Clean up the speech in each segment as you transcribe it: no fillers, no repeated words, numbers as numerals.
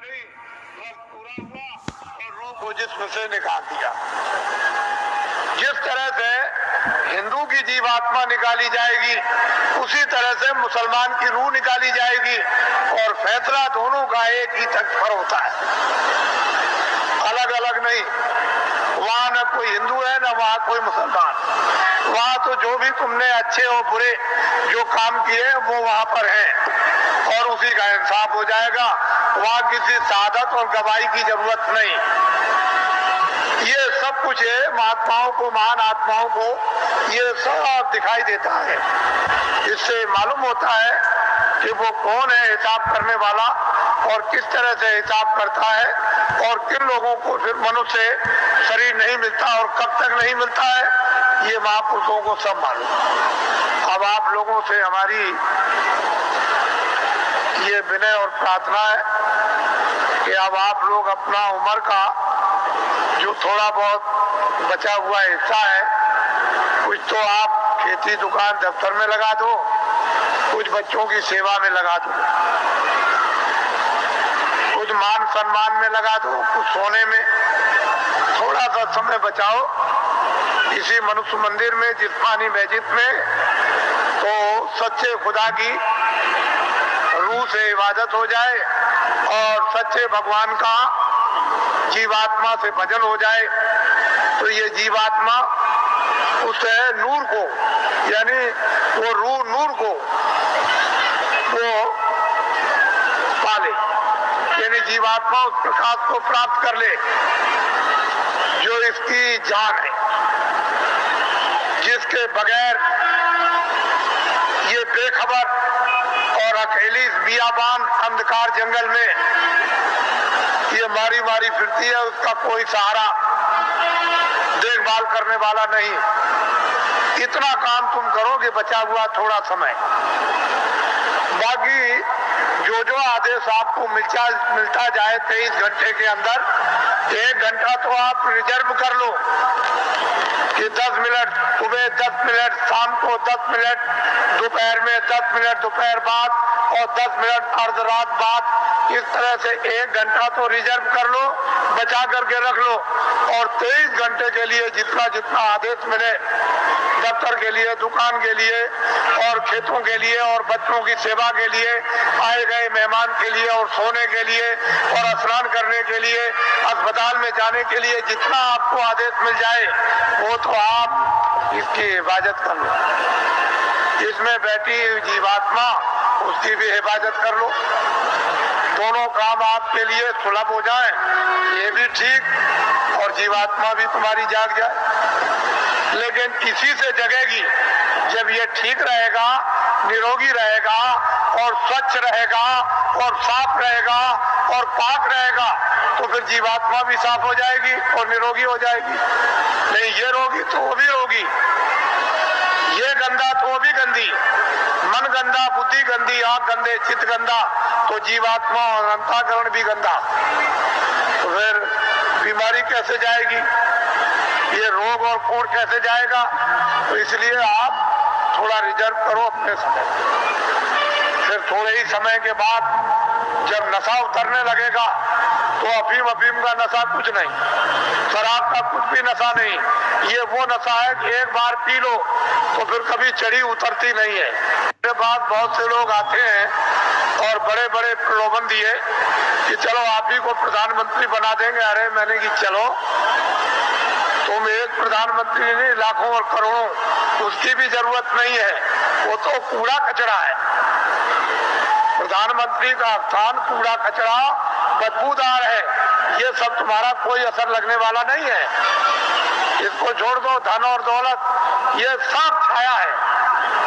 नहीं, वक्त पूरा हुआ और रूह को जिस्म से निकाल दिया। जिस तरह से हिंदू की जीवात्मा निकाली जाएगी, उसी तरह से मुसलमान की रूह निकाली जाएगी और फैसला दोनों का एक ही तख्त पर होता है, अलग अलग नहीं। वहां न कोई हिंदू है न वहां कोई मुसलमान। वहां तो जो भी तुमने अच्छे और बुरे जो काम किए वो वहां पर हैं और उसी का इंसाफ हो जाएगा। वहां किसी शहादत और गवाही की जरूरत नहीं। ये सब कुछ है, महात्माओं को, महान आत्माओं को ये सब दिखाई देता है। इससे मालूम होता है कि वो कौन है हिसाब करने वाला और किस तरह से हिसाब करता है और किन लोगों को फिर मनुष्य शरीर नहीं मिलता और कब तक नहीं मिलता है, ये महापुरुषों को सब मालूम। अब आप लोगों से हमारी ये विनय और प्रार्थना है कि अब आप लोग अपना उम्र का जो थोड़ा बहुत बचा हुआ हिस्सा है, कुछ तो आप खेती दुकान दफ्तर में लगा दो, कुछ बच्चों की सेवा में लगा दो, कुछ मान सम्मान में लगा दो, कुछ सोने में। थोड़ा सा समय बचाओ इसी मनुष्य मंदिर में, जिस्मानी मस्जिद में, तो सच्चे खुदा की रूह से इबादत हो जाए और सच्चे भगवान का जीवात्मा से भजन हो जाए। तो ये जीवात्मा उस नूर को, यानी वो रूह नूर को वो पाले, यानी जीवात्मा उस प्रकाश को प्राप्त कर ले जो इसकी जान है, जिसके बगैर ये बेखबर और अकेली बियाबान अंधकार जंगल में ये मारी मारी फिरती है, उसका कोई सहारा देखभाल करने वाला नहीं। इतना काम तुम करोगे बचा हुआ थोड़ा समय। बाकी जो आदेश आपको मिलता जाए 23 घंटे के अंदर, 1 घंटा तो आप रिजर्व कर लो कि 10 मिनट सुबह, 10 मिनट शाम को, 10 मिनट दोपहर में, 10 मिनट दोपहर बाद और 10 मिनट अर्ध रात बाद। इस तरह से 1 घंटा तो रिजर्व कर लो, बचा करके रख लो और 23 घंटे के लिए जितना जितना आदेश मिले, दफ्तर के लिए, दुकान के लिए और खेतों के लिए और बच्चों की सेवा के लिए, आए गए मेहमान के लिए और सोने के लिए और स्नान करने के लिए, अस्पताल में जाने के लिए, जितना आपको आदेश मिल जाए वो तो आप इसकी हिफाजत कर लो। इसमें बैठी जीवात्मा, उसकी भी हिफाजत कर लो। दोनों काम आपके लिए सुलभ हो जाए, ये भी ठीक और जीवात्मा भी तुम्हारी जाग जाए। लेकिन इसी से जगेगी जब ये ठीक रहेगा, निरोगी रहेगा और स्वच्छ रहेगा और साफ रहेगा और पाक रहेगा, तो फिर जीवात्मा भी साफ हो जाएगी और निरोगी हो जाएगी। नहीं ये रोगी तो वो भी रोगी, ये गंदा तो वो भी गंदी, मन गंदा, बुद्धि गंदी, आंख गंदे, चित्त गंदा, तो जीवात्मा और अंतःकरण भी गंदा। तो फिर बीमारी कैसे जाएगी, ये रोग और कोड़ कैसे जाएगा? तो इसलिए आप थोड़ा रिजर्व करो अपने समय। फिर थोड़े ही समय के बाद जब नशा उतरने लगेगा तो अफीम का नशा कुछ नहीं, शराब का कुछ भी नशा नहीं। ये वो नशा है कि एक बार पी लो तो फिर कभी चढ़ी उतरती नहीं है। मेरे बाद बहुत से लोग आते हैं और बड़े बड़े प्रलोभन दिए कि चलो आप ही को प्रधानमंत्री बना देंगे। अरे मैंने कि चलो, तुम एक प्रधानमंत्री नहीं, लाखों और करोड़ों, उसकी भी जरूरत नहीं है, वो तो कूड़ा कचरा है। प्रधानमंत्री का स्थान कूड़ा कचरा बदबूदार है, ये सब तुम्हारा कोई असर लगने वाला नहीं है। इसको छोड़ दो, धन और दौलत ये सब छाया है,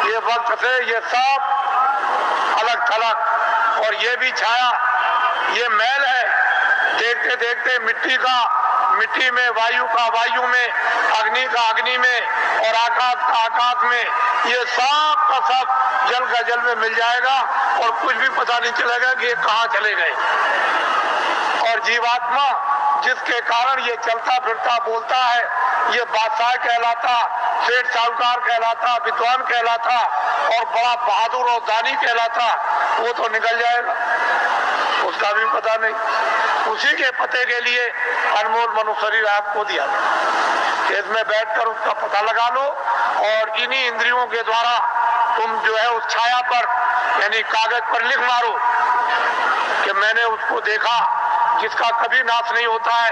ये वक्त से ये सब अलग थलग, और ये भी छाया, ये मैल है। देखते देखते मिट्टी में, वायु का वायु में, अग्नि का अग्नि में और आकाश का आकाश में, ये सब का सब जल का जल में मिल जाएगा और कुछ भी पता नहीं चलेगा कि ये कहाँ चले गए। और जीवात्मा जिसके कारण ये चलता फिरता बोलता है, ये बादशाह कहलाता, सेठ साहूकार कहलाता, विद्वान कहलाता और बड़ा बहादुर और दानी कहलाता, वो तो निकल जाएगा। उसका भी पता नहीं। उसी के पते के लिए अनमोल मनुशरीर आपको दिया गया कि इसमें बैठकर उसका पता लगा लो और इन्हीं इंद्रियों के द्वारा तुम जो है उस छाया पर यानी कागज पर लिख मारो कि मैंने उसको देखा जिसका कभी नाश नहीं होता है,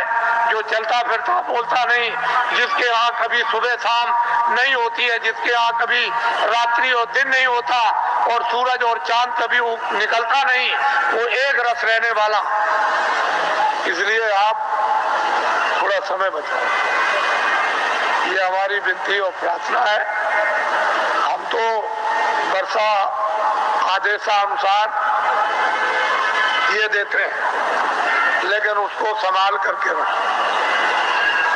जो चलता फिरता बोलता नहीं, जिसके यहाँ कभी सुबह शाम नहीं होती है, जिसके यहाँ कभी रात्रि और दिन नहीं होता और सूरज और चांद कभी निकलता नहीं, वो एक रस रहने वाला। इसलिए आप थोड़ा समय बचाओ, ये हमारी विनती और प्रार्थना है। हम तो वर्षा आदेशानुसार ये देते हैं, लेकिन उसको संभाल करके रखो।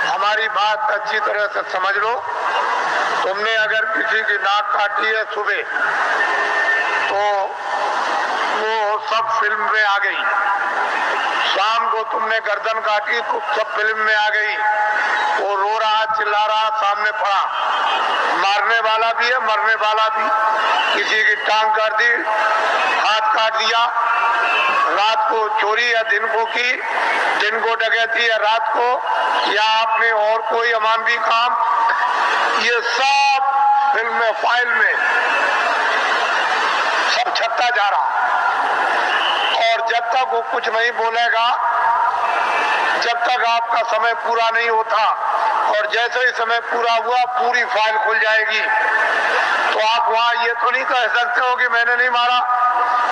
हमारी बात अच्छी तरह से समझ लो। तुमने अगर किसी की नाक काटी है सुबह, तो वो सब फिल्म में आ गई। शाम को तुमने गर्दन काटी तो सब फिल्म में आ गई। वो रो रहा चिल्ला रहा सामने पड़ा, मारने वाला भी है मरने वाला भी। किसी की टांग काट दी, हाथ काट दिया, रात को चोरी या दिन को की, दिन को डकैती या रात को, या आपने और कोई अमानवी काम, ये सब फिल्म में फाइल में सब छपता जा रहा। और जब तक वो कुछ नहीं बोलेगा, जब तक आपका समय पूरा नहीं होता, और जैसे ही समय पूरा हुआ पूरी फाइल खुल जाएगी। तो आप वहां ये तो नहीं कह सकते हो कि मैंने नहीं मारा,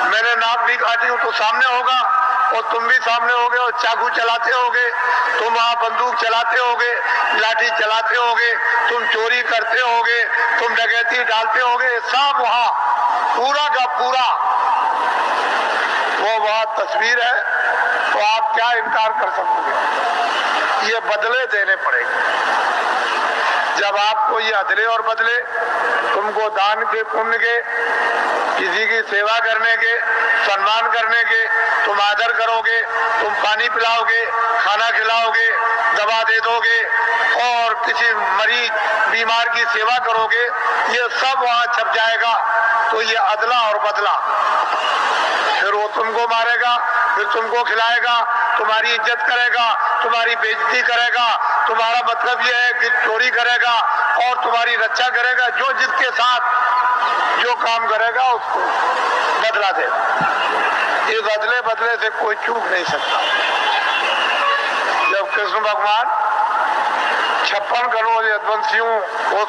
मैंने नाक भी काटी हूं, तो सामने होगा और तुम भी सामने होगे और चाकू चलाते होगे, तुम वहां बंदूक चलाते होगे, लाठी चलाते होगे, तुम चोरी करते होगे, तुम डकैती डालते होगे, सब वहां पूरा का पूरा वो वहां तस्वीर है। तो आप क्या इनकार कर सकोगे? ये बदले देने पड़ेंगे। जब आपको ये अदले और बदले, तुमको दान के पुण्य के, किसी की सेवा करने के, सम्मान करने के, तुम आदर करोगे, तुम पानी पिलाओगे, खाना खिलाओगे, दवा दे दोगे और किसी मरीज बीमार की सेवा करोगे, ये सब वहां छप जाएगा। तो ये अदला और बदला। फिर वो तुमको मारेगा, फिर तुमको खिलाएगा, तुम्हारी इज्जत करेगा, तुम्हारी बेइज्जती करेगा, तुम्हारा मतलब ये है कि चोरी करेगा और तुम्हारी रक्षा करेगा। जो जिसके साथ जो काम करेगा उसको बदला देगा। इस बदले बदले से कोई चूक नहीं सकता। जब कृष्ण भगवान 56 करोड़ यदुवंशियों को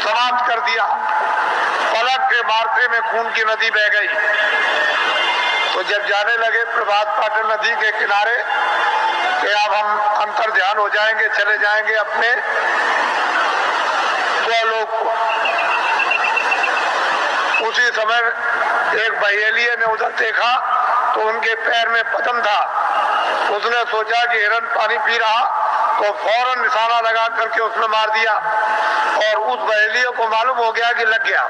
समाप्त कर दिया, पलक के मारते में खून की नदी बह गई, तो जब जाने लगे प्रभात पाटन नदी के किनारे कि अब हम अंतर ध्यान हो जाएंगे, चले जाएंगे अपने गोलोक को। उसी समय एक बहेलिये ने उधर देखा तो उनके पैर में पद्म था। उसने सोचा कि हिरण पानी पी रहा, तो फौरन निशाना लगा करके उसने मार दिया और उस बहेलिये को मालूम हो गया कि लग गया।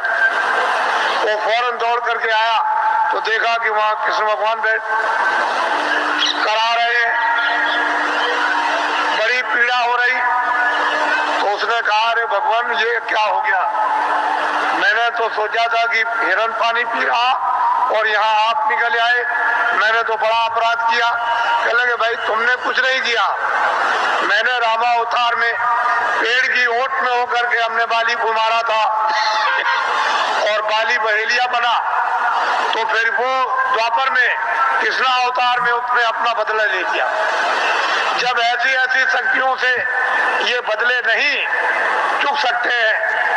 वो फौरन दौड़ करके आया तो देखा कि वहां कृष्ण भगवान बैठ करा रहे हैं, बड़ी पीड़ा हो रही। तो उसने कहा, अरे भगवान ये क्या हो गया? मैंने तो सोचा था कि हिरण पानी पी रहा और यहाँ आप निकल आए, मैंने तो बड़ा अपराध किया। कह लगे भाई तुमने कुछ नहीं किया, मैंने रामा अवतार में पेड़ की ओट में होकर के हमने बाली को मारा था और बाली बहेलिया बना। तो फिर वो द्वापर में कृष्णा अवतार में उसने अपना बदला ले लिया। जब ऐसी ऐसी शक्तियों से ये बदले नहीं चुक सकते हैं,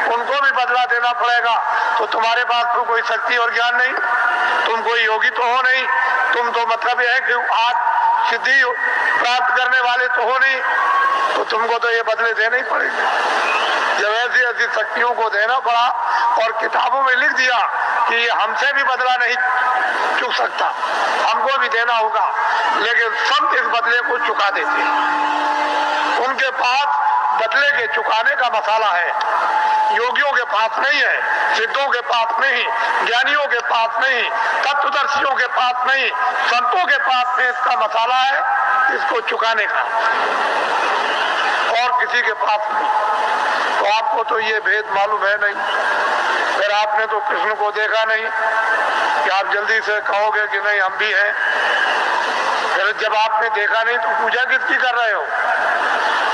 उनको भी बदला देना पड़ेगा। तो तुम्हारे पास तो कोई शक्ति और ज्ञान नहीं, तुम कोई योगी तो हो नहीं, तुम तो मतलब ये है कि आज सिद्धि प्राप्त करने वाले तो हो नहीं, तो तुमको तो ये बदले देने ही पड़ेंगे। जब ऐसी ऐसी शक्तियों को देना पड़ा और किताबों में लिख दिया कि हमसे भी बदला नहीं चुक सकता, हमको भी देना होगा, लेकिन सब इस बदले को चुका देते हैं। उनके पास बदले के चुकाने का मसाला है, योगियों के पास नहीं है, सिद्धों के पास नहीं, ज्ञानियों के पास नहीं, तत्वदर्शियों के पास नहीं, संतों के पास में इसका मसाला है। इसको चुकाने का, और किसी के पास नहीं। तो आपको तो ये भेद मालूम है नहीं, फिर आपने तो कृष्ण को देखा नहीं कि आप जल्दी से कहोगे कि नहीं हम भी हैं। फिर जब आपने देखा नहीं तो पूजा किसकी कर रहे हो?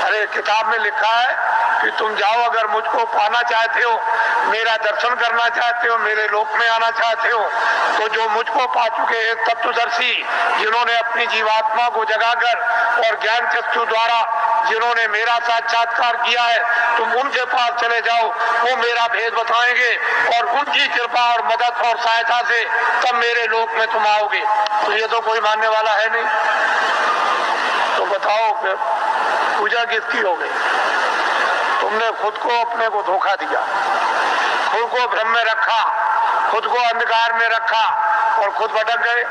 अरे किताब में लिखा है कि तुम जाओ, अगर मुझको पाना चाहते हो, मेरा दर्शन करना चाहते हो, मेरे लोक में आना चाहते हो, तो जो मुझको पा चुके हैं तत्वदर्शी, जिन्होंने अपनी जीवात्मा को जगाकर और ज्ञान चक्षु द्वारा जिन्होंने मेरा साक्षात्कार किया है, तुम उनके पास चले जाओ, वो मेरा भेद बताएंगे और उनकी कृपा और मदद और सहायता से तब मेरे लोक में तुम आओगे। तो ये तो कोई मानने वाला है नहीं, तो बताओ फिर पूजा किसकी हो गई? तुमने खुद को अपने को धोखा दिया, खुद को भ्रम में रखा, खुद को अंधकार में रखा और खुद भटक गए।